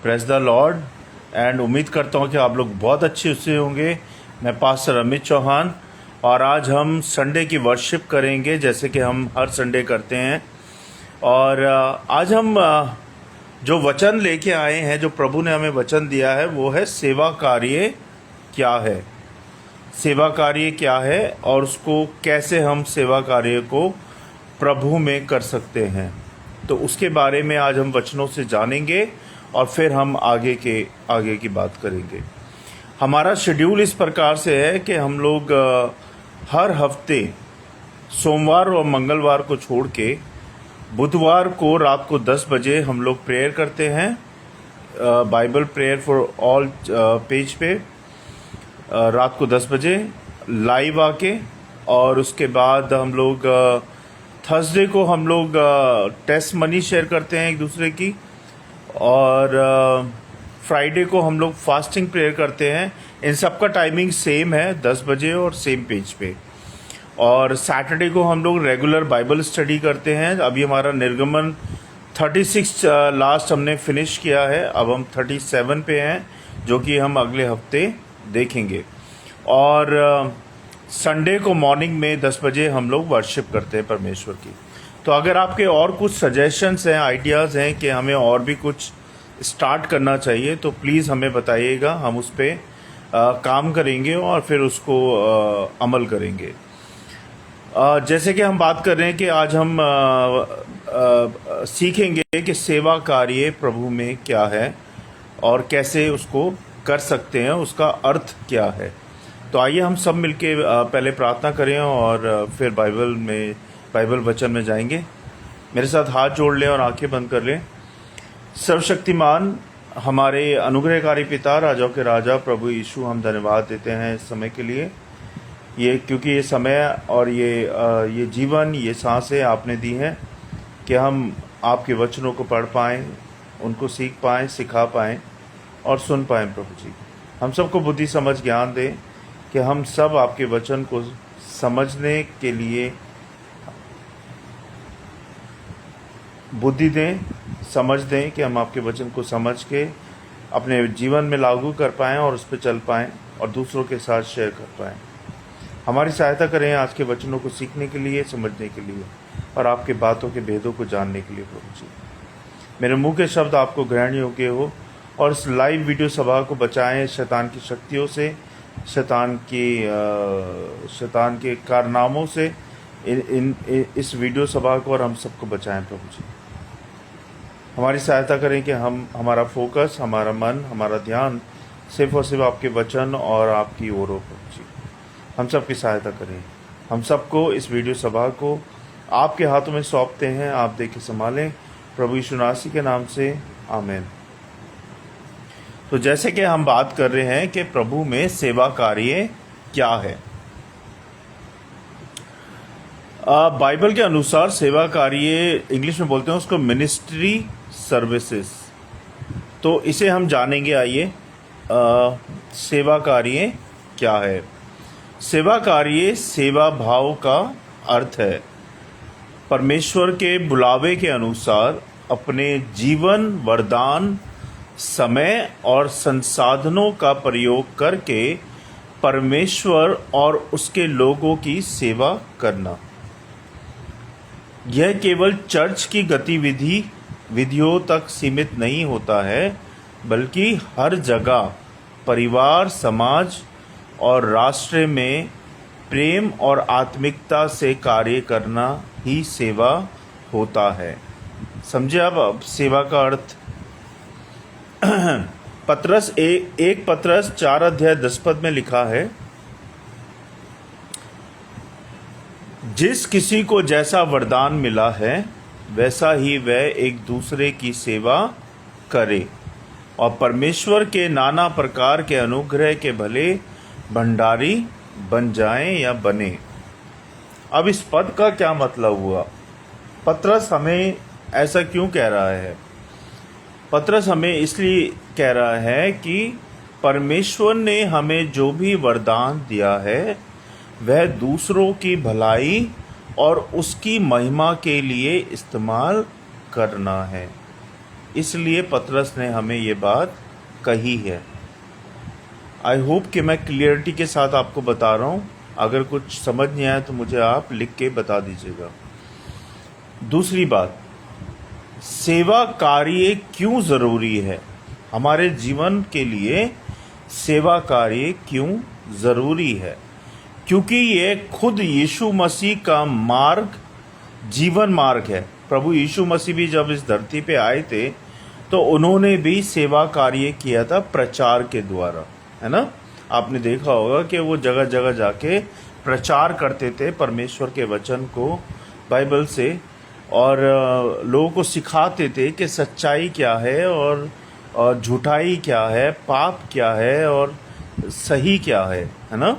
Praise the Lord. And उम्मीद करता हूँ कि आप लोग बहुत अच्छे से होंगे। मैं पास्टर अमित चौहान और आज हम संडे की वर्शिप करेंगे जैसे कि हम हर संडे करते हैं। और आज हम जो वचन लेके आए हैं, जो प्रभु ने हमें वचन दिया है, वो है सेवा कार्य क्या है। सेवा कार्य क्या है और उसको कैसे हम सेवा कार्य को प्रभु में कर सकते हैं, तो उसके बारे में आज हम वचनों से जानेंगे और फिर हम आगे की बात करेंगे। हमारा शेड्यूल इस प्रकार से है कि हम लोग हर हफ्ते सोमवार और मंगलवार को छोड़ के बुधवार को रात को 10 बजे हम लोग प्रेयर करते हैं, Bible prayer for all page पे रात को 10 बजे लाइव आके। और उसके बाद हम लोग थर्सडे को हम लोग टेस्ट मनी शेयर करते हैं एक दूसरे की, और फ्राइडे को हम लोग फास्टिंग प्रेयर करते हैं। इन सब का टाइमिंग सेम है, 10 बजे और सेम पेज पे। और सैटरडे को हम लोग रेगुलर बाइबल स्टडी करते हैं। अभी हमारा निर्गमन 36 लास्ट हमने फिनिश किया है, अब हम 37 पे हैं, जो कि हम अगले हफ्ते देखेंगे। और संडे को मॉर्निंग में 10 बजे हम लोग वर्शिप करते हैं परमेश्वर की। तो अगर आपके और कुछ सजेशंस हैं, आइडियाज़ हैं कि हमें और भी कुछ स्टार्ट करना चाहिए, तो प्लीज़ हमें बताइएगा। हम उस पर काम करेंगे और फिर उसको अमल करेंगे। जैसे कि हम बात कर रहे हैं कि आज हम सीखेंगे कि सेवा कार्य प्रभु में क्या है और कैसे उसको कर सकते हैं, उसका अर्थ क्या है। तो आइए हम सब मिलके पहले प्रार्थना करें और फिर बाइबल वचन में जाएंगे। मेरे साथ हाथ जोड़ लें और आंखें बंद कर लें। सर्वशक्तिमान हमारे अनुग्रहकारी पिता, राजाओं के राजा, प्रभु यीशु, हम धन्यवाद देते हैं इस समय के लिए, क्योंकि ये समय और ये जीवन, ये सांसें आपने दी हैं कि हम आपके वचनों को पढ़ पाएँ, उनको सीख पाएँ, सिखा पाएँ और सुन पाएँ। प्रभु जी, हम सबको बुद्धि समझ ज्ञान दें कि हम सब आपके वचन को समझने के लिए बुद्धि दें, समझ दें कि हम आपके वचन को समझ के अपने जीवन में लागू कर पाएँ और उस पर चल पाएँ और दूसरों के साथ शेयर कर पाएँ। हमारी सहायता करें आज के वचनों को सीखने के लिए, समझने के लिए और आपके बातों के भेदों को जानने के लिए। प्रभु जी, मेरे मुंह के शब्द आपको ग्रहण योग्य हो और इस लाइव वीडियो सभा को बचाएं शैतान की शक्तियों से, शैतान के कारनामों से। इस वीडियो सभा को और हम सबको बचाएं। प्रभु जी, हमारी सहायता करें कि हमारा फोकस, हमारा मन, हमारा ध्यान सिर्फ और सिर्फ आपके वचन और आपकी ओर हो। प्रभु जी, हम सब की सहायता करें। हम सबको इस वीडियो सभा को आपके हाथों में सौंपते हैं, आप देख के संभालें, प्रभु यीशु मसीह के नाम से, आमीन। तो जैसे कि हम बात कर रहे हैं कि प्रभु में सेवा कार्य क्या है। बाइबल के अनुसार सेवा कार्य, इंग्लिश में बोलते हैं उसको मिनिस्ट्री सर्विसेज। तो इसे हम जानेंगे। आइए, सेवा कार्य क्या है। सेवा कार्य सेवा भाव का अर्थ है। परमेश्वर के बुलावे के अनुसार अपने जीवन, वरदान, समय और संसाधनों का प्रयोग करके परमेश्वर और उसके लोगों की सेवा करना। यह केवल चर्च की विधियों तक सीमित नहीं होता है, बल्कि हर जगह परिवार, समाज और राष्ट्र में प्रेम और आत्मिकता से कार्य करना ही सेवा होता है। समझे अब सेवा का अर्थ। पत्रस 4:10 में लिखा है, जिस किसी को जैसा वरदान मिला है वैसा ही वह एक दूसरे की सेवा करे और परमेश्वर के नाना प्रकार के अनुग्रह के भले भंडारी बन जाएं या बने। अब इस पद का क्या मतलब हुआ? पत्रस हमें ऐसा क्यों कह रहा है? पत्रस हमें इसलिए कह रहा है कि परमेश्वर ने हमें जो भी वरदान दिया है वह दूसरों की भलाई और उसकी महिमा के लिए इस्तेमाल करना है। इसलिए पतरस ने हमें ये बात कही है। आई होप कि मैं क्लियरिटी के साथ आपको बता रहा हूँ। अगर कुछ समझ नहीं आया तो मुझे आप लिख के बता दीजिएगा। दूसरी बात, सेवा कार्य क्यों ज़रूरी है? हमारे जीवन के लिए सेवा कार्य क्यों ज़रूरी है? क्योंकि ये खुद यीशु मसीह का मार्ग, जीवन मार्ग है। प्रभु यीशु मसीह भी जब इस धरती पे आए थे तो उन्होंने भी सेवा कार्य किया था प्रचार के द्वारा, है ना। आपने देखा होगा कि वो जगह जगह जाके प्रचार करते थे परमेश्वर के वचन को, बाइबल से, और लोगों को सिखाते थे कि सच्चाई क्या है और झूठाई क्या है, पाप क्या है और सही क्या है ना।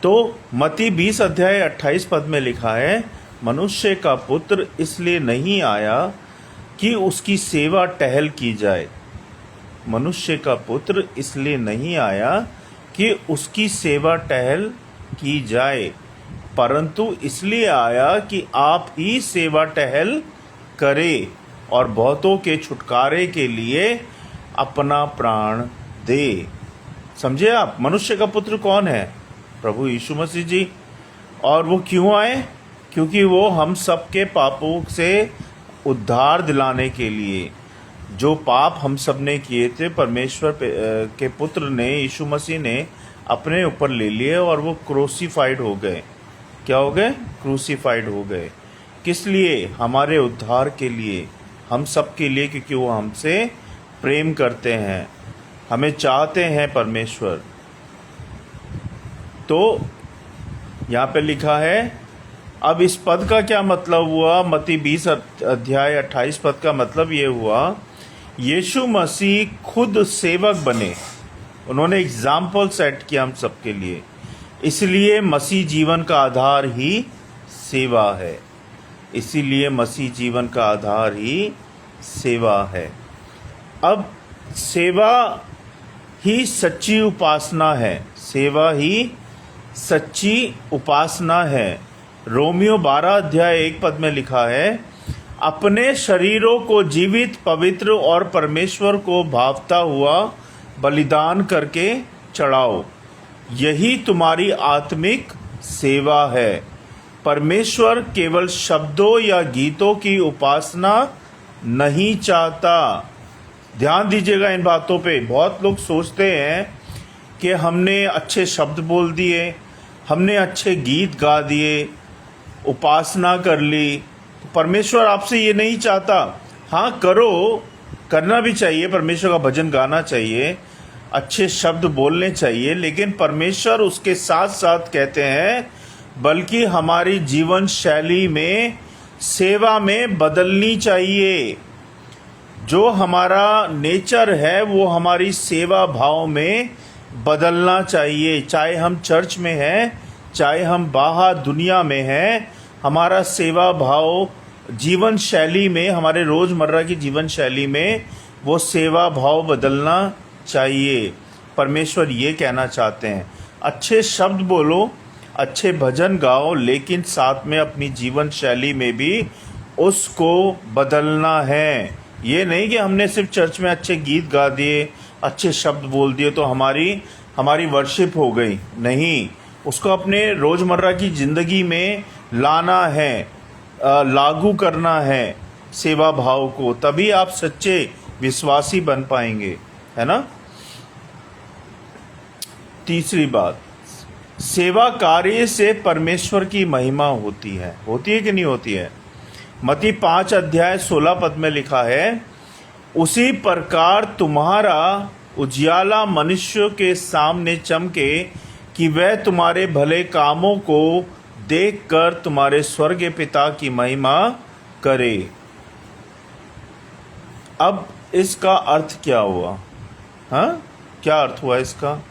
तो मत्ती 20 अध्याय 28 पद में लिखा है, मनुष्य का पुत्र इसलिए नहीं आया कि उसकी सेवा टहल की जाए। मनुष्य का पुत्र इसलिए नहीं आया कि उसकी सेवा टहल की जाए, परंतु इसलिए आया कि आप ही सेवा टहल करे और बहुतों के छुटकारे के लिए अपना प्राण दे। समझे आप? मनुष्य का पुत्र कौन है? प्रभु यीशु मसीह जी। और वो क्यों आए? क्योंकि वो हम सबके पापों से उद्धार दिलाने के लिए, जो पाप हम सब ने किए थे, परमेश्वर के पुत्र ने, यीशु मसीह ने अपने ऊपर ले लिए और वो क्रूसीफाइड हो गए। क्या हो गए? क्रूसीफाइड हो गए। किस लिए? हमारे उद्धार के लिए, हम सब के लिए, क्योंकि वो हमसे प्रेम करते हैं, हमें चाहते हैं परमेश्वर। तो यहाँ पे लिखा है, अब इस पद का क्या मतलब हुआ? मत्ती 20 अध्याय 28 पद का मतलब ये हुआ, यीशु मसीह खुद सेवक बने, उन्होंने एग्जाम्पल सेट किया हम सबके लिए। इसलिए मसीह जीवन का आधार ही सेवा है। इसीलिए मसीह जीवन का आधार ही सेवा है। अब सेवा ही सच्ची उपासना है। सेवा ही सच्ची उपासना है। रोमियो 12 अध्याय 1 पद में लिखा है, अपने शरीरों को जीवित, पवित्र और परमेश्वर को भावता हुआ बलिदान करके चढ़ाओ, यही तुम्हारी आत्मिक सेवा है। परमेश्वर केवल शब्दों या गीतों की उपासना नहीं चाहता। ध्यान दीजिएगा इन बातों पे। बहुत लोग सोचते हैं कि हमने अच्छे शब्द बोल दिए, हमने अच्छे गीत गा दिए, उपासना कर ली, तो परमेश्वर आपसे ये नहीं चाहता। हाँ करो, करना भी चाहिए, परमेश्वर का भजन गाना चाहिए, अच्छे शब्द बोलने चाहिए, लेकिन परमेश्वर उसके साथ साथ कहते हैं बल्कि हमारी जीवन शैली में, सेवा में बदलनी चाहिए। जो हमारा नेचर है वो हमारी सेवा भाव में बदलना चाहिए। चाहे हम चर्च में हैं, चाहे हम बाहर दुनिया में हैं, हमारा सेवा भाव जीवन शैली में, हमारे रोज़मर्रा की जीवन शैली में वो सेवा भाव बदलना चाहिए। परमेश्वर ये कहना चाहते हैं, अच्छे शब्द बोलो, अच्छे भजन गाओ, लेकिन साथ में अपनी जीवन शैली में भी उसको बदलना है। ये नहीं कि हमने सिर्फ चर्च में अच्छे गीत गा दिए, अच्छे शब्द बोल दिए तो हमारी वर्शिप हो गई। नहीं, उसको अपने रोज़मर्रा की ज़िंदगी में लाना है, लागू करना है सेवा भाव को, तभी आप सच्चे विश्वासी बन पाएंगे, है ना। तीसरी बात, सेवा कार्य से परमेश्वर की महिमा होती है कि नहीं होती है? मत्ती 5 अध्याय 16 पद में लिखा है, उसी प्रकार तुम्हारा उजियाला मनुष्य के सामने चमके कि वह तुम्हारे भले कामों को देखकर तुम्हारे स्वर्गीय पिता की महिमा करे। अब इसका अर्थ क्या हुआ? हाँ, क्या अर्थ हुआ इसका?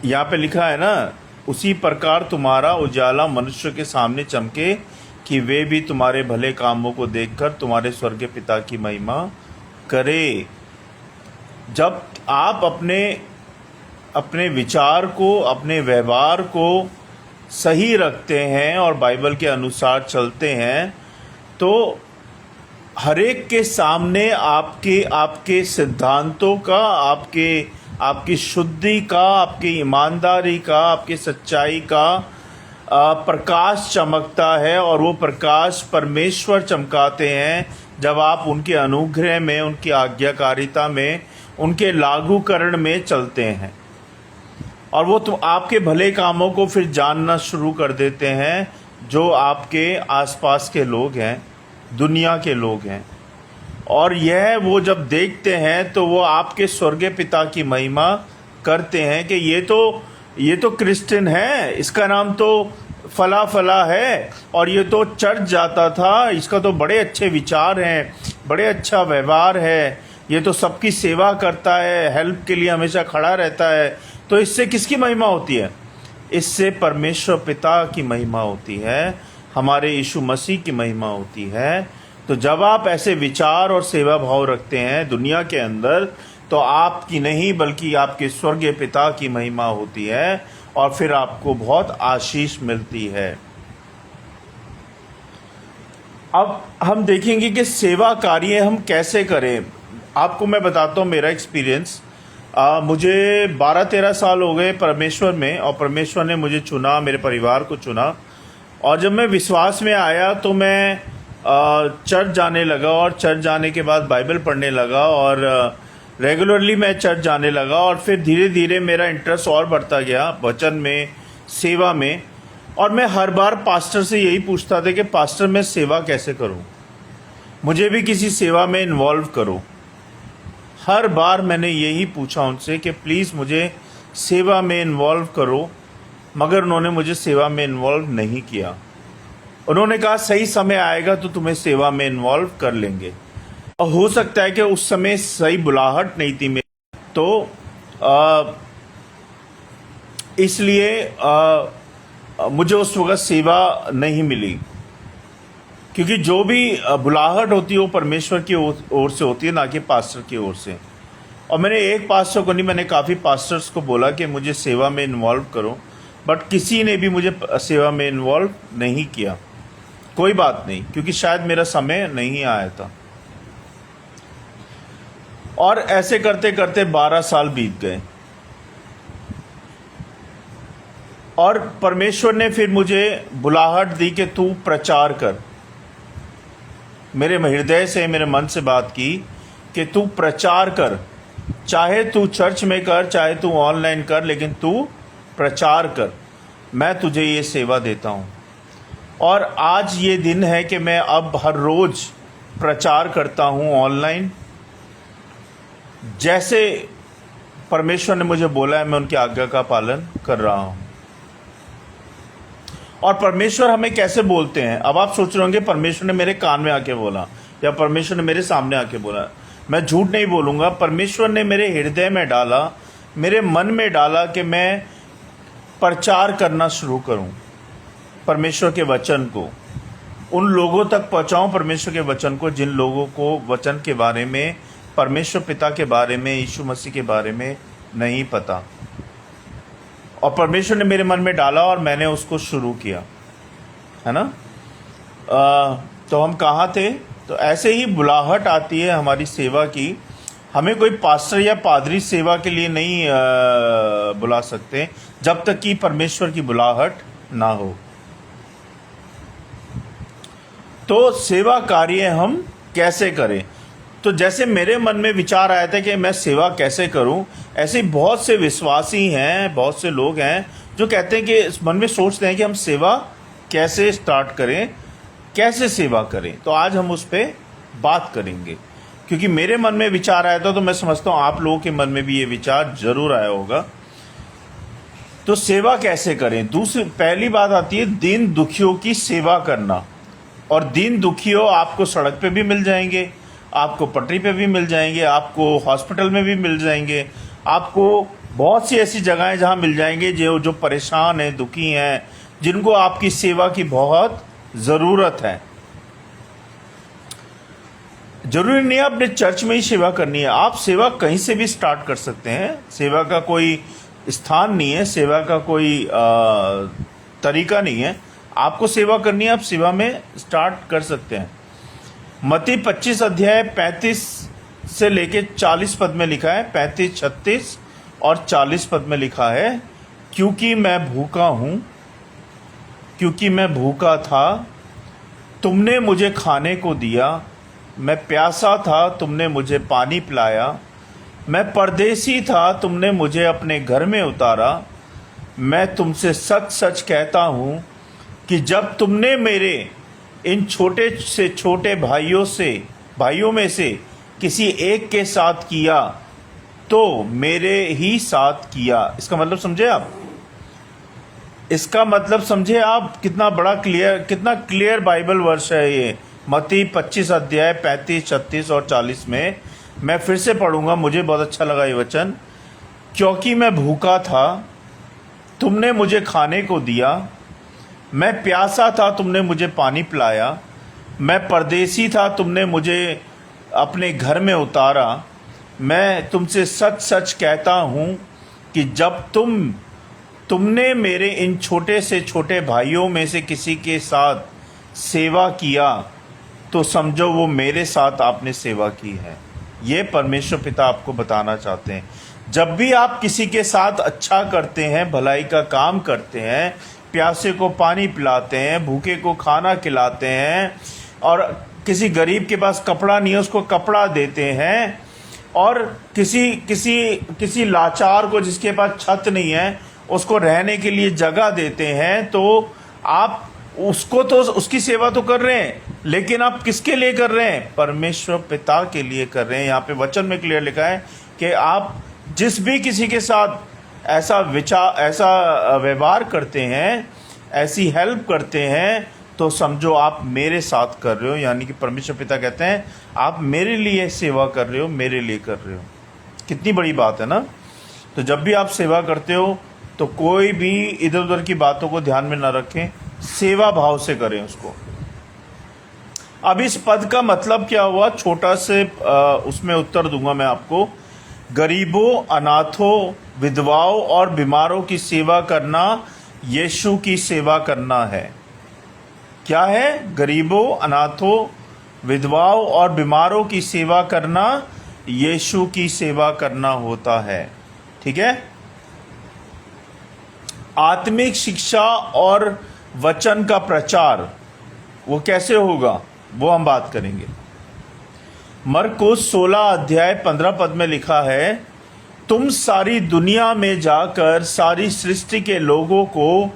यहाँ पे लिखा है ना, उसी प्रकार तुम्हारा उजाला मनुष्य के सामने चमके कि वे भी तुम्हारे भले कामों को देखकर तुम्हारे स्वर्गीय पिता की महिमा करे। जब आप अपने विचार को, अपने व्यवहार को सही रखते हैं और बाइबल के अनुसार चलते हैं, तो हर एक के सामने आपके आपके सिद्धांतों का, आपकी शुद्धि का, आपकी ईमानदारी का, आपकी सच्चाई का प्रकाश चमकता है। और वो प्रकाश परमेश्वर चमकाते हैं जब आप उनके अनुग्रह में, उनकी आज्ञाकारिता में, उनके लागूकरण में चलते हैं। और वो तो आपके भले कामों को फिर जानना शुरू कर देते हैं जो आपके आसपास के लोग हैं, दुनिया के लोग हैं। और यह वो जब देखते हैं तो वो आपके स्वर्गीय पिता की महिमा करते हैं कि ये तो क्रिश्चियन है, इसका नाम तो फला फला है, और ये तो चर्च जाता था, इसका तो बड़े अच्छे विचार हैं, बड़े अच्छा व्यवहार है, ये तो सबकी सेवा करता है, हेल्प के लिए हमेशा खड़ा रहता है। तो इससे किसकी महिमा होती है? इससे परमेश्वर पिता की महिमा होती है, हमारे यीशु मसीह की महिमा होती है। तो जब आप ऐसे विचार और सेवा भाव रखते हैं दुनिया के अंदर, तो आपकी नहीं बल्कि आपके स्वर्गीय पिता की महिमा होती है, और फिर आपको बहुत आशीष मिलती है। अब हम देखेंगे कि सेवा कार्य हम कैसे करें। आपको मैं बताता हूँ मेरा एक्सपीरियंस। मुझे 12-13 साल हो गए परमेश्वर में, और परमेश्वर ने मुझे चुना, मेरे परिवार को चुना। और जब मैं विश्वास में आया तो मैं चर्च जाने लगा, और चर्च जाने के बाद बाइबल पढ़ने लगा, और रेगुलरली मैं चर्च जाने लगा। और फिर धीरे धीरे मेरा इंटरेस्ट और बढ़ता गया वचन में, सेवा में। और मैं हर बार पास्टर से यही पूछता था कि पास्टर मैं सेवा कैसे करूं, मुझे भी किसी सेवा में इन्वॉल्व करो। हर बार मैंने यही पूछा उनसे कि प्लीज़ मुझे सेवा में इन्वॉल्व करो, मगर उन्होंने मुझे सेवा में इन्वॉल्व नहीं किया। उन्होंने कहा सही समय आएगा तो तुम्हें सेवा में इन्वॉल्व कर लेंगे। और हो सकता है कि उस समय सही बुलाहट नहीं थी मेरी, तो इसलिए मुझे उस वक्त सेवा नहीं मिली। क्योंकि जो भी बुलाहट होती है वो परमेश्वर की ओर से होती है, ना कि पास्टर की ओर से। और मैंने एक पास्टर को नहीं, मैंने काफ़ी पास्टर्स को बोला कि मुझे सेवा में इन्वॉल्व करो, बट किसी ने भी मुझे सेवा में इन्वॉल्व नहीं किया। कोई बात नहीं, क्योंकि शायद मेरा समय नहीं आया था। और ऐसे करते करते 12 साल बीत गए, और परमेश्वर ने फिर मुझे बुलाहट दी कि तू प्रचार कर। मेरे हृदय से, मेरे मन से बात की कि तू प्रचार कर, चाहे तू चर्च में कर, चाहे तू ऑनलाइन कर, लेकिन तू प्रचार कर, मैं तुझे ये सेवा देता हूँ। और आज ये दिन है कि मैं अब हर रोज़ प्रचार करता हूँ ऑनलाइन। जैसे परमेश्वर ने मुझे बोला है, मैं उनकी आज्ञा का पालन कर रहा हूँ। और परमेश्वर हमें कैसे बोलते हैं? अब आप सोच रहे होंगे परमेश्वर ने मेरे कान में आके बोला, या परमेश्वर ने मेरे सामने आके बोला। मैं झूठ नहीं बोलूँगा, परमेश्वर ने मेरे हृदय में डाला, मेरे मन में डाला कि मैं प्रचार करना शुरू करूँ, परमेश्वर के वचन को उन लोगों तक पहुँचाऊँ, परमेश्वर के वचन को जिन लोगों को वचन के बारे में, परमेश्वर पिता के बारे में, यीशु मसीह के बारे में नहीं पता। और परमेश्वर ने मेरे मन में डाला और मैंने उसको शुरू किया, है ना। तो हम कहाँ थे? तो ऐसे ही बुलाहट आती है हमारी सेवा की। हमें कोई पास्टर या पादरी सेवा के लिए नहीं बुला सकते जब तक कि परमेश्वर की बुलाहट ना हो। तो सेवा कार्य हम कैसे करें? तो जैसे मेरे मन में विचार आया था कि मैं सेवा कैसे करूं, ऐसे बहुत से विश्वासी हैं, बहुत से लोग हैं जो कहते हैं कि मन में सोचते हैं कि हम सेवा कैसे स्टार्ट करें, कैसे सेवा करें। तो आज हम उस पर बात करेंगे, क्योंकि मेरे मन में विचार आया था, तो मैं समझता हूँ आप लोगों के मन में भी ये विचार जरूर आया होगा। तो सेवा कैसे करें? पहली बात आती है दीन दुखियों की सेवा करना। और दीन दुखियों आपको सड़क पे भी मिल जाएंगे, आपको पटरी पे भी मिल जाएंगे, आपको हॉस्पिटल में भी मिल जाएंगे, आपको बहुत सी ऐसी जगहें जहाँ मिल जाएंगे जो परेशान हैं, दुखी हैं, जिनको आपकी सेवा की बहुत ज़रूरत है। जरूरी नहीं है अपने चर्च में ही सेवा करनी है, आप सेवा कहीं से भी स्टार्ट कर सकते हैं। सेवा का कोई स्थान नहीं है, सेवा का कोई तरीका नहीं है। आपको सेवा करनी है, आप सेवा में स्टार्ट कर सकते हैं। मत्ती 25 अध्याय 35 से लेके 40 पद में लिखा है, 35, 36 और 40 पद में लिखा है, क्योंकि मैं भूखा था, तुमने मुझे खाने को दिया, मैं प्यासा था, तुमने मुझे पानी पिलाया, मैं परदेसी था, तुमने मुझे अपने घर में उतारा। मैं तुमसे सच सच कहता हूँ कि जब तुमने मेरे इन छोटे से छोटे भाइयों में से किसी एक के साथ किया तो मेरे ही साथ किया। इसका मतलब समझे आप? कितना क्लियर बाइबल वर्ष है ये। मत्ती 25 अध्याय 35, 36 और 40 में मैं फिर से पढ़ूंगा, मुझे बहुत अच्छा लगा ये वचन। क्योंकि मैं भूखा था, तुमने मुझे खाने को दिया, मैं प्यासा था, तुमने मुझे पानी पिलाया, मैं परदेसी था, तुमने मुझे अपने घर में उतारा। मैं तुमसे सच सच कहता हूँ कि जब तुमने मेरे इन छोटे से छोटे भाइयों में से किसी के साथ सेवा किया तो समझो वो मेरे साथ आपने सेवा की है। ये परमेश्वर पिता आपको बताना चाहते हैं। जब भी आप किसी के साथ अच्छा करते हैं, भलाई का काम करते हैं, प्यासे को पानी पिलाते हैं, भूखे को खाना खिलाते हैं, और किसी गरीब के पास कपड़ा नहीं है उसको कपड़ा देते हैं, और किसी लाचार को जिसके पास छत नहीं है उसको रहने के लिए जगह देते हैं, तो आप उसकी सेवा तो कर रहे हैं, लेकिन आप किसके लिए कर रहे हैं? परमेश्वर पिता के लिए कर रहे हैं। यहाँ पे वचन में क्लियर लिखा है कि आप जिस भी किसी के साथ ऐसा व्यवहार करते हैं, ऐसी हेल्प करते हैं, तो समझो आप मेरे साथ कर रहे हो। यानी कि परमेश्वर पिता कहते हैं आप मेरे लिए सेवा कर रहे हो, मेरे लिए कर रहे हो। कितनी बड़ी बात है ना। तो जब भी आप सेवा करते हो तो कोई भी इधर उधर की बातों को ध्यान में ना रखें, सेवा भाव से करें उसको। अब इस पद का मतलब क्या हुआ, छोटा से उसमें उत्तर दूंगा मैं आपको। गरीबों, अनाथों, विधवाओं और बीमारों की सेवा करना यीशु की सेवा करना है। क्या है? गरीबों, अनाथों, विधवाओं और बीमारों की सेवा करना यीशु की सेवा करना होता है। ठीक है। आत्मिक शिक्षा और वचन का प्रचार वो कैसे होगा, वो हम बात करेंगे। मरकुस 16 अध्याय 15 पद में लिखा है, तुम सारी दुनिया में जाकर सारी सृष्टि के लोगों को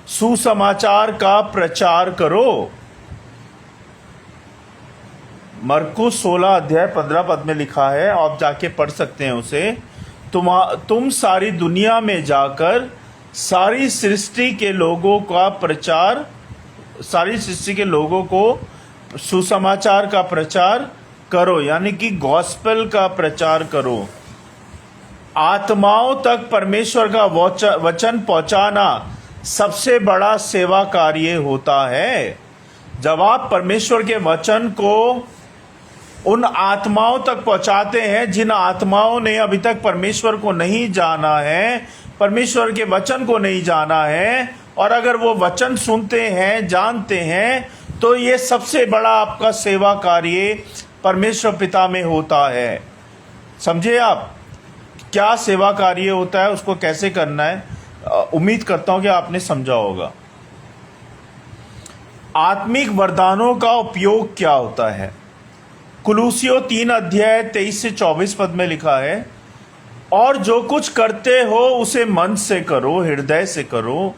सुसमाचार का प्रचार करो। मरकुस 16 अध्याय 15 पद में लिखा है, आप जाके पढ़ सकते हैं उसे। तुम सारी दुनिया में जाकर सारी सृष्टि के लोगों को सुसमाचार का प्रचार करो, यानी कि गॉस्पेल का प्रचार करो। आत्माओं तक परमेश्वर का वचन पहुंचाना सबसे बड़ा सेवा कार्य होता है। जब आप परमेश्वर के वचन को उन आत्माओं तक पहुंचाते हैं जिन आत्माओं ने अभी तक परमेश्वर को नहीं जाना है, परमेश्वर के वचन को नहीं जाना है, और अगर वो वचन सुनते हैं, जानते हैं, तो ये सबसे बड़ा आपका सेवा कार्य परमेश्वर पिता में होता है। समझे आप क्या सेवा कार्य होता है, उसको कैसे करना है? उम्मीद करता हूं कि आपने समझा होगा। आत्मिक वरदानों का उपयोग क्या होता है? कुलूसियों 3 अध्याय 23 से 24 पद में लिखा है, और जो कुछ करते हो उसे मन से करो, हृदय से करो,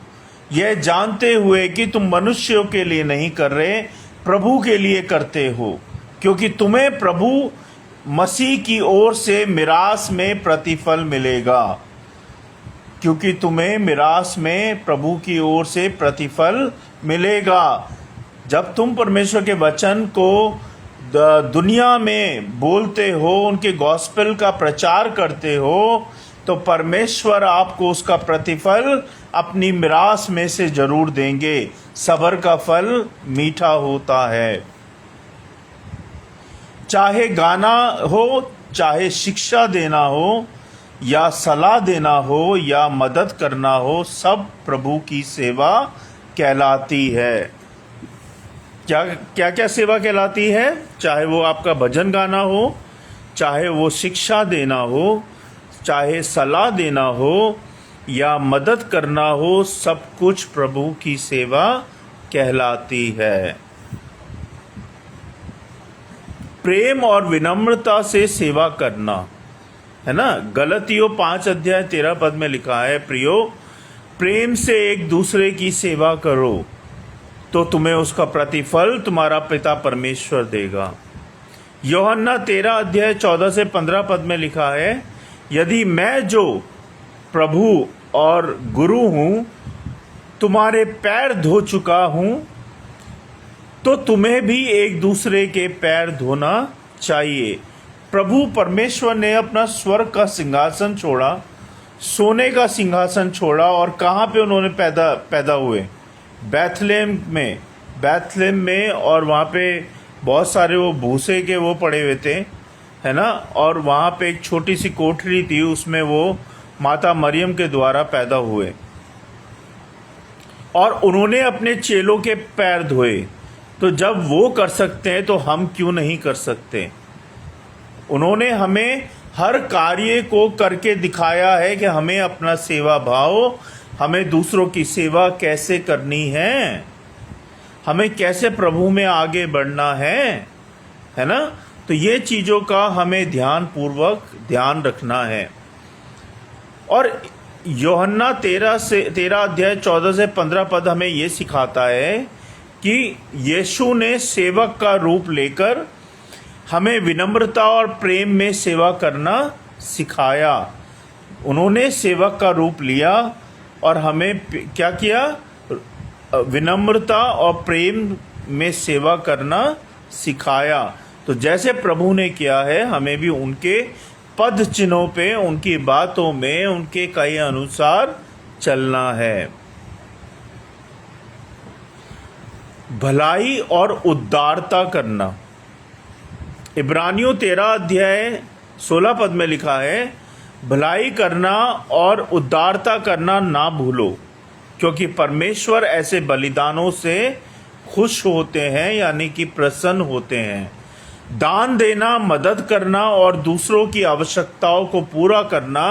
यह जानते हुए कि तुम मनुष्यों के लिए नहीं कर रहे, प्रभु के लिए करते हो, क्योंकि तुम्हें प्रभु मसीह की ओर से मिरास में प्रतिफल मिलेगा। क्योंकि तुम्हें मिरास में प्रभु की ओर से प्रतिफल मिलेगा। जब तुम परमेश्वर के वचन को दुनिया में बोलते हो, उनके गॉस्पेल का प्रचार करते हो, तो परमेश्वर आपको उसका प्रतिफल अपनी मिरास में से जरूर देंगे। सब्र का फल मीठा होता है। चाहे गाना हो, चाहे शिक्षा देना हो, या सलाह देना हो, या मदद करना हो, सब प्रभु की सेवा कहलाती है। क्या क्या क्या सेवा कहलाती है? चाहे वो आपका भजन गाना हो, चाहे वो शिक्षा देना हो, चाहे सलाह देना हो या मदद करना हो, सब कुछ प्रभु की सेवा कहलाती है। प्रेम और विनम्रता से सेवा करना, है ना। गलतियों 5 अध्याय 13 पद में लिखा है, प्रियो प्रेम से एक दूसरे की सेवा करो तो तुम्हें उसका प्रतिफल तुम्हारा पिता परमेश्वर देगा। यूहन्ना 13 अध्याय 14 से 15 पद में लिखा है, यदि मैं जो प्रभु और गुरु हूं तुम्हारे पैर धो चुका हूं तो तुम्हें भी एक दूसरे के पैर धोना चाहिए। प्रभु परमेश्वर ने अपना स्वर्ग का सिंहासन छोड़ा, सोने का सिंहासन छोड़ा, और कहाँ पे उन्होंने पैदा हुए? बैथलेम में, और वहाँ पे बहुत सारे वो भूसे के वो पड़े हुए थे, है ना। और वहाँ पे एक छोटी सी कोठरी थी, उसमें वो माता मरियम के द्वारा पैदा हुए, और उन्होंने अपने चेलों के पैर धोए। तो जब वो कर सकते हैं तो हम क्यों नहीं कर सकते? उन्होंने हमें हर कार्य को करके दिखाया है कि हमें अपना सेवा भाव, हमें दूसरों की सेवा कैसे करनी है, हमें कैसे प्रभु में आगे बढ़ना है ना। तो ये चीज़ों का हमें ध्यान रखना है। और यूहन्ना 13 अध्याय 14 से 15 पद हमें ये सिखाता है कि यीशु ने सेवक का रूप लेकर हमें विनम्रता और प्रेम में सेवा करना सिखाया। उन्होंने सेवक का रूप लिया और हमें क्या किया? विनम्रता और प्रेम में सेवा करना सिखाया। तो जैसे प्रभु ने किया है, हमें भी उनके पद चिन्हों पे, उनकी बातों में, उनके कहे अनुसार चलना है। भलाई और उदारता करना। इब्रानियों 13 अध्याय 16 पद में लिखा है, भलाई करना और उदारता करना ना भूलो, क्योंकि परमेश्वर ऐसे बलिदानों से खुश होते हैं, यानी कि प्रसन्न होते हैं। दान देना, मदद करना और दूसरों की आवश्यकताओं को पूरा करना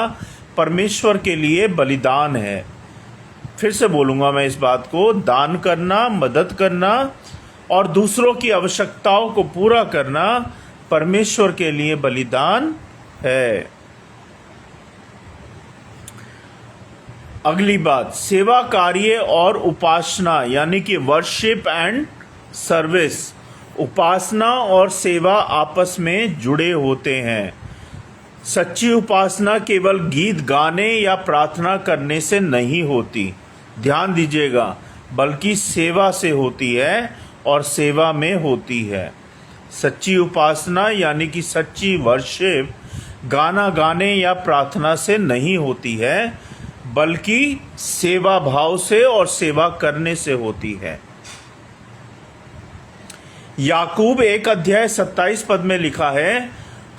परमेश्वर के लिए बलिदान है। फिर से बोलूँगा मैं इस बात को, दान करना, मदद करना और दूसरों की आवश्यकताओं को पूरा करना परमेश्वर के लिए बलिदान है। अगली बात, सेवा कार्य और उपासना, यानी कि वर्शिप एंड सर्विस। उपासना और सेवा आपस में जुड़े होते हैं। सच्ची उपासना केवल गीत गाने या प्रार्थना करने से नहीं होती, ध्यान दीजिएगा, बल्कि सेवा से होती है और सेवा में होती है। सच्ची उपासना यानी कि सच्ची वर्शिप गाना गाने या प्रार्थना से नहीं होती है, बल्कि सेवा भाव से और सेवा करने से होती है। याकूब 1 अध्याय 27 पद में लिखा है,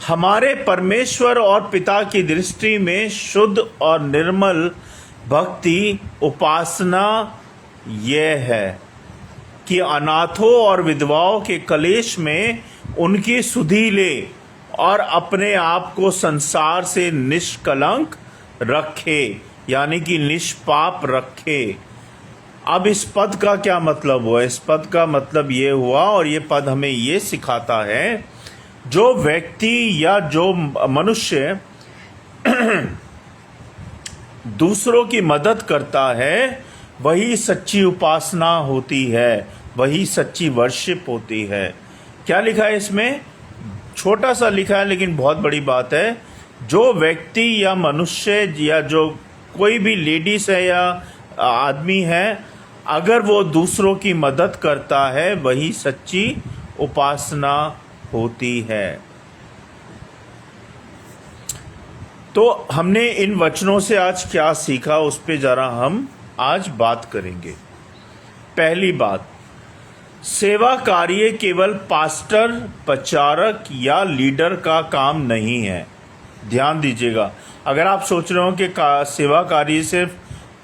हमारे परमेश्वर और पिता की दृष्टि में शुद्ध और निर्मल भक्ति उपासना यह है कि अनाथों और विधवाओं के कलेश में उनकी सुधि ले और अपने आप को संसार से निष्कलंक रखे, यानी कि निष्पाप रखे। अब इस पद का क्या मतलब हुआ? इस पद का मतलब ये हुआ, और ये पद हमें ये सिखाता है, जो व्यक्ति या जो मनुष्य दूसरों की मदद करता है, वही सच्ची उपासना होती है, वही सच्ची वर्शिप होती है। क्या लिखा है इसमें? छोटा सा लिखा है लेकिन बहुत बड़ी बात है। जो व्यक्ति या मनुष्य या जो कोई भी लेडीज है या आदमी है, अगर वो दूसरों की मदद करता है, वही सच्ची उपासना होती है। तो हमने इन वचनों से आज क्या सीखा, उस पे जरा हम आज बात करेंगे। पहली बात, सेवा कार्य केवल पास्टर, प्रचारक या लीडर का काम नहीं है। ध्यान दीजिएगा, अगर आप सोच रहे हो कि सेवा कार्य सिर्फ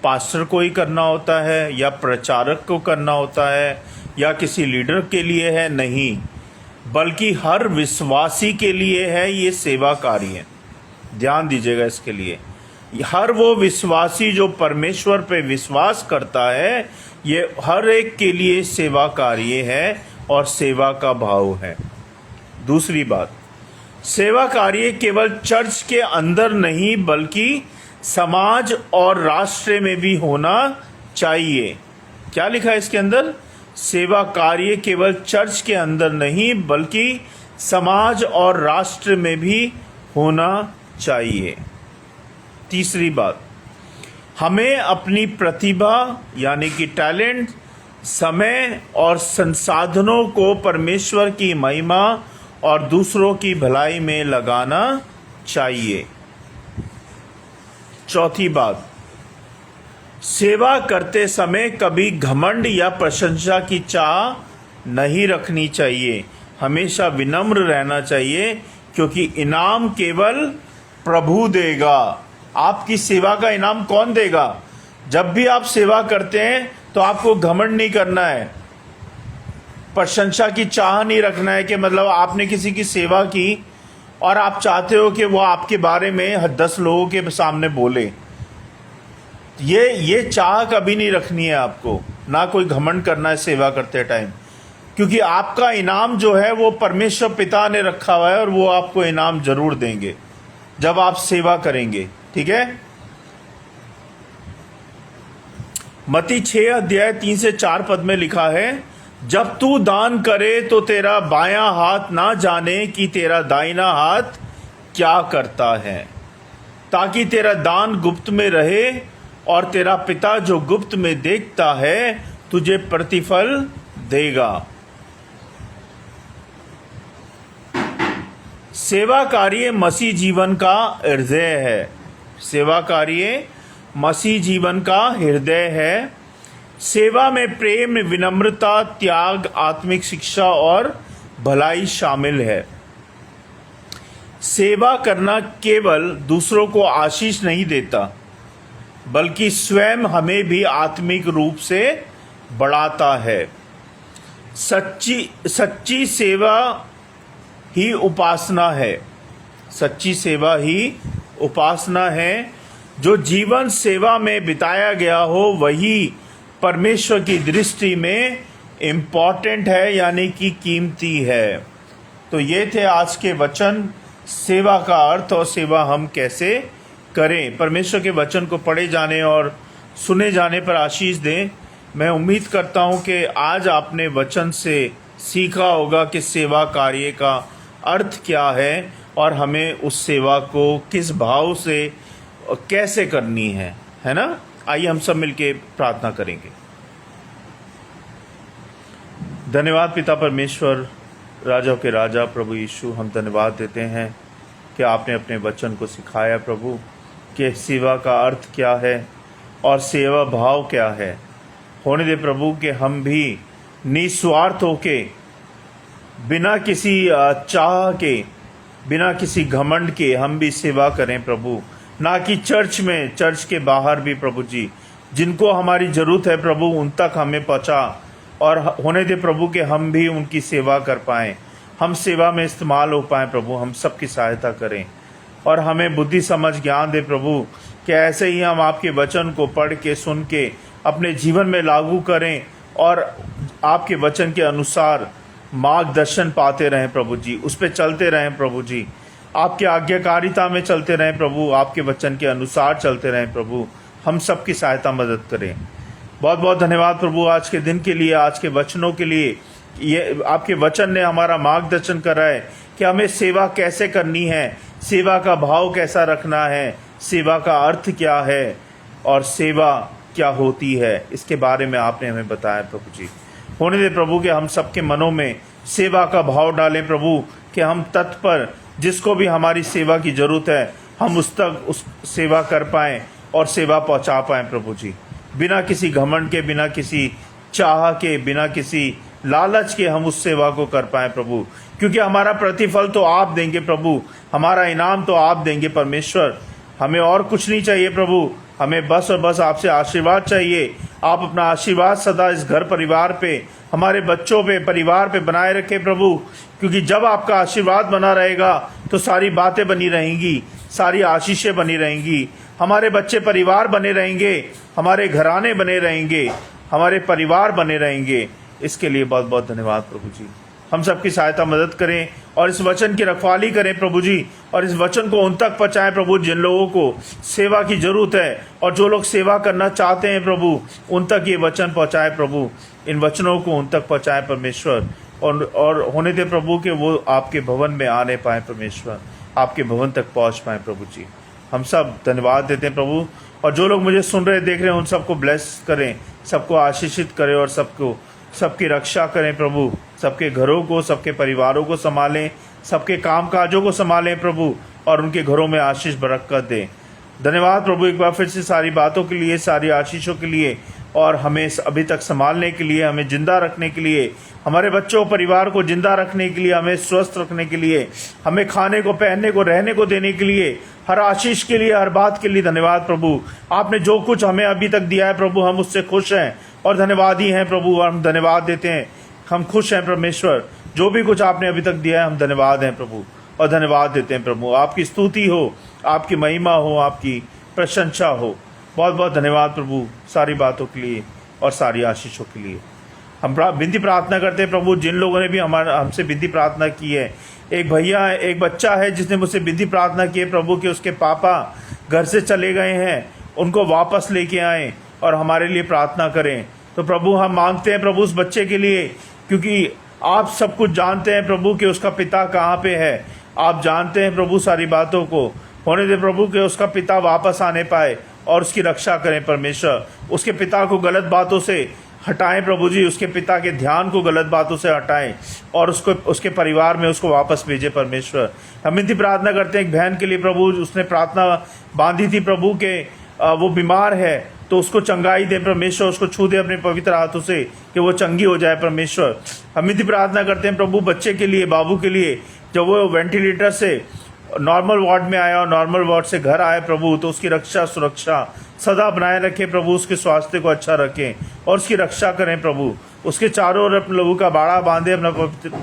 पास्टर को ही करना होता है या प्रचारक को करना होता है या किसी लीडर के लिए है, नहीं, बल्कि हर विश्वासी के लिए है ये सेवा कार्य। ध्यान दीजिएगा इसके लिए। हर वो विश्वासी जो परमेश्वर पे विश्वास करता है, ये हर एक के लिए सेवा कार्य है और सेवा का भाव है। दूसरी बात, सेवा कार्य केवल चर्च के अंदर नहीं बल्कि समाज और राष्ट्र में भी होना चाहिए। क्या लिखा है इसके अंदर? सेवा कार्य केवल चर्च के अंदर नहीं बल्कि समाज और राष्ट्र में भी होना चाहिए। तीसरी बात, हमें अपनी प्रतिभा यानी कि टैलेंट, समय और संसाधनों को परमेश्वर की महिमा और दूसरों की भलाई में लगाना चाहिए। चौथी बात, सेवा करते समय कभी घमंड या प्रशंसा की चाह नहीं रखनी चाहिए। हमेशा विनम्र रहना चाहिए, क्योंकि इनाम केवल प्रभु देगा। आपकी सेवा का इनाम कौन देगा? जब भी आप सेवा करते हैं तो आपको घमंड नहीं करना है, प्रशंसा की चाह नहीं रखना है कि मतलब आपने किसी की सेवा की और आप चाहते हो कि वो आपके बारे में 10 लोगों के सामने बोले। ये चाह कभी नहीं रखनी है आपको, ना कोई घमंड करना है सेवा करते टाइम, क्योंकि आपका इनाम जो है वो परमेश्वर पिता ने रखा हुआ है और वो आपको इनाम जरूर देंगे जब आप सेवा करेंगे। ठीक है। मत्ती 6 अध्याय 3 से 4 पद में लिखा है, जब तू दान करे तो तेरा बायां हाथ ना जाने कि तेरा दाहिना हाथ क्या करता है, ताकि तेरा दान गुप्त में रहे और तेरा पिता जो गुप्त में देखता है तुझे प्रतिफल देगा। सेवा कार्य मसीह जीवन का हृदय है। सेवा कार्य मसीह जीवन का हृदय है। सेवा में प्रेम, विनम्रता, त्याग, आत्मिक शिक्षा और भलाई शामिल है। सेवा करना केवल दूसरों को आशीष नहीं देता, बल्कि स्वयं हमें भी आत्मिक रूप से बढ़ाता है। सच्ची सेवा ही उपासना है। सच्ची सेवा ही उपासना है। जो जीवन सेवा में बिताया गया हो वही परमेश्वर की दृष्टि में इम्पॉर्टेंट है, यानी कि कीमती है। तो ये थे आज के वचन, सेवा का अर्थ और सेवा हम कैसे करें। परमेश्वर के वचन को पढ़े जाने और सुने जाने पर आशीष दें। मैं उम्मीद करता हूं कि आज आपने वचन से सीखा होगा कि सेवा कार्य का अर्थ क्या है और हमें उस सेवा को किस भाव से कैसे करनी है ना। आइए हम सब मिलके प्रार्थना करेंगे। धन्यवाद पिता परमेश्वर, राजाओं के राजा प्रभु यीशु, हम धन्यवाद देते हैं कि आपने अपने वचन को सिखाया प्रभु कि सेवा का अर्थ क्या है और सेवा भाव क्या है। होने दे प्रभु कि हम भी निस्वार्थ होके, बिना किसी चाह के, बिना किसी घमंड के हम भी सेवा करें प्रभु, ना कि चर्च में, चर्च के बाहर भी प्रभु जी, जिनको हमारी ज़रूरत है प्रभु उन तक हमें पहुँचा, और होने दे प्रभु कि हम भी उनकी सेवा कर पाएँ, हम सेवा में इस्तेमाल हो पाएँ प्रभु। हम सबकी सहायता करें और हमें बुद्धि समझ ज्ञान दे प्रभु कि ऐसे ही हम आपके वचन को पढ़ के, सुन के अपने जीवन में लागू करें और आपके वचन के अनुसार मार्गदर्शन पाते रहें प्रभु जी, उस पर चलते रहें प्रभु जी, आपके आज्ञाकारिता में चलते रहें प्रभु, आपके वचन के अनुसार चलते रहें प्रभु। हम सबकी सहायता मदद करें। बहुत बहुत धन्यवाद प्रभु आज के दिन के लिए, आज के वचनों के लिए। ये आपके वचन ने हमारा मार्गदर्शन करा है कि हमें सेवा कैसे करनी है, सेवा का भाव कैसा रखना है, सेवा का अर्थ क्या है और सेवा क्या होती है, इसके बारे में आपने हमें बताया प्रभु जी। होने दे प्रभु कि हम सबके मनों में सेवा का भाव डालें प्रभु, कि हम तत्पर, जिसको भी हमारी सेवा की ज़रूरत है हम उस तक उस सेवा कर पाएँ और सेवा पहुंचा पाएँ प्रभु जी, बिना किसी घमंड के, बिना किसी चाह के, बिना किसी लालच के हम उस सेवा को कर पाएँ प्रभु, क्योंकि हमारा प्रतिफल तो आप देंगे प्रभु, हमारा इनाम तो आप देंगे परमेश्वर। हमें और कुछ नहीं चाहिए प्रभु, हमें बस और बस आपसे आशीर्वाद चाहिए। आप अपना आशीर्वाद सदा इस घर परिवार पे, हमारे बच्चों पे, परिवार पे बनाए रखें प्रभु, क्योंकि जब आपका आशीर्वाद बना रहेगा तो सारी बातें बनी रहेंगी, सारी आशीषें बनी रहेंगी, हमारे बच्चे परिवार बने रहेंगे, हमारे घराने बने रहेंगे, हमारे परिवार बने रहेंगे। इसके लिए बहुत बहुत धन्यवाद प्रभु जी। हम सबकी सहायता मदद करें और इस वचन की रखवाली करें प्रभु जी, और इस वचन को उन तक पहुँचाएं प्रभु जिन लोगों को सेवा की जरूरत है, और जो लोग सेवा करना चाहते हैं प्रभु उन तक ये वचन पहुँचाए प्रभु। इन वचनों को उन तक पहुँचाएं परमेश्वर, और होने दे प्रभु कि वो आपके भवन में आने पाए परमेश्वर, आपके भवन तक पहुँच पाए प्रभु जी। हम सब धन्यवाद देते हैं प्रभु, और जो लोग मुझे सुन रहे देख रहे हैं उन सबको ब्लेस करें, सबको आशीषित करें और सबकी रक्षा करें प्रभु। सबके घरों को, सबके परिवारों को संभालें, सबके काम काजों को संभालें प्रभु, और उनके घरों में आशीष बरकत दें। धन्यवाद प्रभु एक बार फिर से सारी बातों के लिए, सारी आशीषों के लिए, और हमें अभी तक संभालने के लिए, हमें जिंदा रखने के लिए, हमारे बच्चों परिवार को जिंदा रखने के लिए, हमें स्वस्थ रखने के लिए, हमें खाने को, पहनने को, रहने को देने के लिए, हर आशीष के लिए, हर बात के लिए धन्यवाद प्रभु। आपने जो कुछ हमें अभी तक दिया है प्रभु, हम उससे खुश हैं और धन्यवादी हैं प्रभु, और हम धन्यवाद देते हैं। हम खुश हैं परमेश्वर, जो भी कुछ आपने अभी तक दिया है हम धन्यवाद हैं प्रभु, और धन्यवाद देते हैं प्रभु। आपकी स्तुति हो, आपकी महिमा हो, आपकी प्रशंसा हो। बहुत बहुत धन्यवाद प्रभु सारी बातों के लिए और सारी आशीषों के लिए। हम विनती प्रार्थना करते हैं प्रभु, जिन लोगों ने भी हमसे विनती प्रार्थना की है। एक भैया है, एक बच्चा है जिसने मुझसे विनती प्रार्थना की है प्रभु कि उसके पापा घर से चले गए हैं, उनको वापस लेके आएँ और हमारे लिए प्रार्थना करें। तो प्रभु हम मांगते हैं प्रभु उस बच्चे के लिए, क्योंकि आप सब कुछ जानते हैं प्रभु कि उसका पिता कहाँ पे है। आप जानते हैं प्रभु सारी बातों को। होने दे प्रभु कि उसका पिता वापस आने पाए और उसकी रक्षा करें परमेश्वर। उसके पिता को गलत बातों से हटाएं प्रभु जी, उसके पिता के ध्यान को गलत बातों से हटाएं और उसको, उसके परिवार में उसको वापस भेजे परमेश्वर। हम इनकी प्रार्थना करते हैं एक बहन के लिए प्रभु, उसने प्रार्थना बांधी थी प्रभु के वो बीमार है, तो उसको चंगाई दे परमेश्वर, उसको छू दे अपने पवित्र हाथों से कि वो चंगी हो जाए परमेश्वर। हम इनकी प्रार्थना करते हैं प्रभु बच्चे के लिए, बाबू के लिए, जब वो वेंटिलेटर से नॉर्मल वार्ड में आया और नॉर्मल वार्ड से घर आए प्रभु, तो उसकी रक्षा सुरक्षा सदा बनाए रखें प्रभु, उसके स्वास्थ्य को अच्छा रखें और उसकी रक्षा करें प्रभु। उसके चारों ओर अपने लहू का बाड़ा बांधे, अपना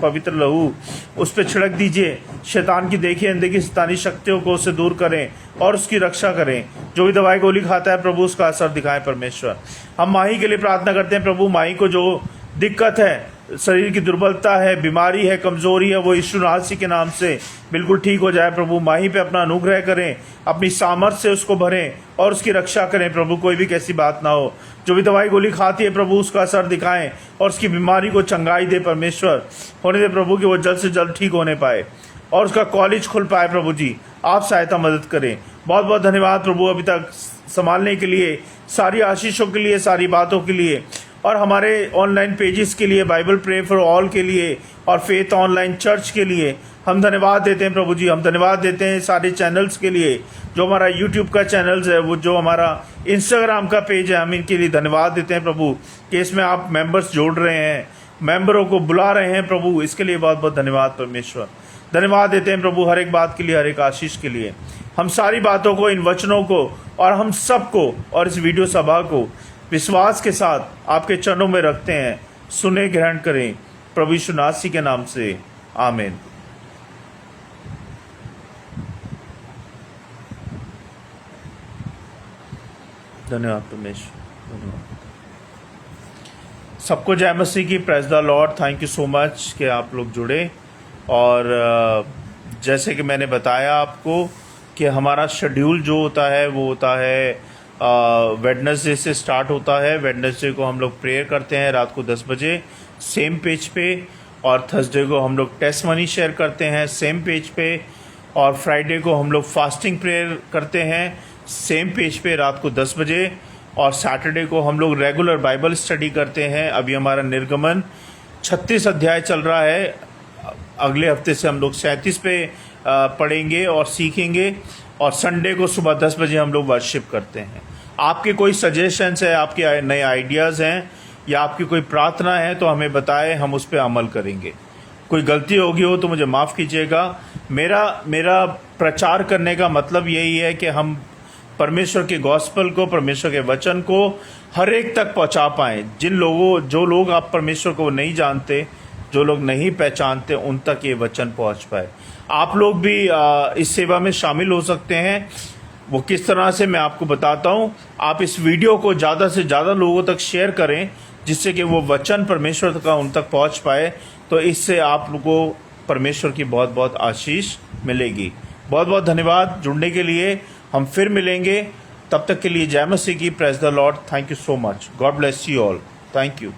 पवित्र लहू उस पर छिड़क दीजिए। शैतान की देखी अनदेखी शैतानी शक्तियों को उससे दूर करें और उसकी रक्षा करें। जो भी दवाई गोली खाता है प्रभु उसका असर दिखाएं परमेश्वर। हम माही के लिए प्रार्थना करते हैं प्रभु, माही को जो दिक्कत है, शरीर की दुर्बलता है, बीमारी है, कमजोरी है, वो यीशु नासी के नाम से बिल्कुल ठीक हो जाए प्रभु। माही पे अपना अनुग्रह करें, अपनी सामर्थ्य से उसको भरें और उसकी रक्षा करें प्रभु। कोई भी कैसी बात ना हो। जो भी दवाई गोली खाती है प्रभु उसका असर दिखाएं और उसकी बीमारी को चंगाई दे परमेश्वर। होने दे प्रभु कि वो जल्द से जल्द ठीक होने पाए और उसका कॉलेज खुल पाए प्रभु जी। आप सहायता मदद करें। बहुत बहुत धन्यवाद प्रभु अभी तक संभालने के लिए, सारी आशीषों के लिए, सारी बातों के लिए, और हमारे ऑनलाइन पेजेस के लिए, बाइबल प्रे फॉर ऑल के लिए और फेथ ऑनलाइन चर्च के लिए हम धन्यवाद देते हैं प्रभु जी। हम धन्यवाद देते हैं सारे चैनल्स के लिए, जो हमारा यूट्यूब का चैनल्स है, वो जो हमारा इंस्टाग्राम का पेज है, हम इनके लिए धन्यवाद देते हैं प्रभु कि इसमें आप मेंबर्स जोड़ रहे हैं, मेंबरों को बुला रहे हैं प्रभु। इसके लिए बहुत बहुत धन्यवाद परमेश्वर। धन्यवाद देते हैं प्रभु हर एक बात के लिए, हर एक आशीष के लिए। हम सारी बातों को, इन वचनों को और हम सबको और इस वीडियो सभा को विश्वास के साथ आपके चरणों में रखते हैं। सुने, ग्रहण करें प्रभु यीशु नासी के नाम से, आमीन। धन्यवाद परमेश्वर, धन्यवाद। सबको जय मसीह की, praise the Lord. Thank you so much कि आप लोग जुड़े। और जैसे कि मैंने बताया आपको कि हमारा शेड्यूल जो होता है वो होता है वेडनेसडे से स्टार्ट होता है। वेडनेसडे को हम लोग प्रेयर करते हैं रात को 10 बजे सेम पेज पे, और थर्सडे को हम लोग टेस्ट मनी शेयर करते हैं सेम पेज पे, और फ्राइडे को हम लोग फास्टिंग प्रेयर करते हैं सेम पेज पे रात को 10 बजे, और सैटरडे को हम लोग रेगुलर बाइबल स्टडी करते हैं। अभी हमारा निर्गमन 36 अध्याय चल रहा है। अगले हफ्ते से हम लोग 37 पे पढ़ेंगे और सीखेंगे, और संडे को सुबह 10 बजे हम लोग वर्शिप करते हैं। आपके कोई सजेशंस है, आपके नए आइडियाज़ हैं या आपकी कोई प्रार्थना है तो हमें बताएं, हम उस पर अमल करेंगे। कोई गलती होगी हो तो मुझे माफ़ कीजिएगा। मेरा प्रचार करने का मतलब यही है कि हम परमेश्वर के गॉस्पल को, परमेश्वर के वचन को हर एक तक पहुंचा पाएं। जो लोग आप परमेश्वर को नहीं जानते, जो लोग नहीं पहचानते, उन तक ये वचन पहुंच पाए। आप लोग भी इस सेवा में शामिल हो सकते हैं। वो किस तरह से मैं आपको बताता हूं। आप इस वीडियो को ज़्यादा से ज़्यादा लोगों तक शेयर करें, जिससे कि वो वचन परमेश्वर का उन तक पहुंच पाए। तो इससे आप लोगों को परमेश्वर की बहुत बहुत आशीष मिलेगी। बहुत बहुत धन्यवाद जुड़ने के लिए। हम फिर मिलेंगे, तब तक के लिए जय मसीह की। Praise the Lord. Thank you so much. God bless you all. Thank you.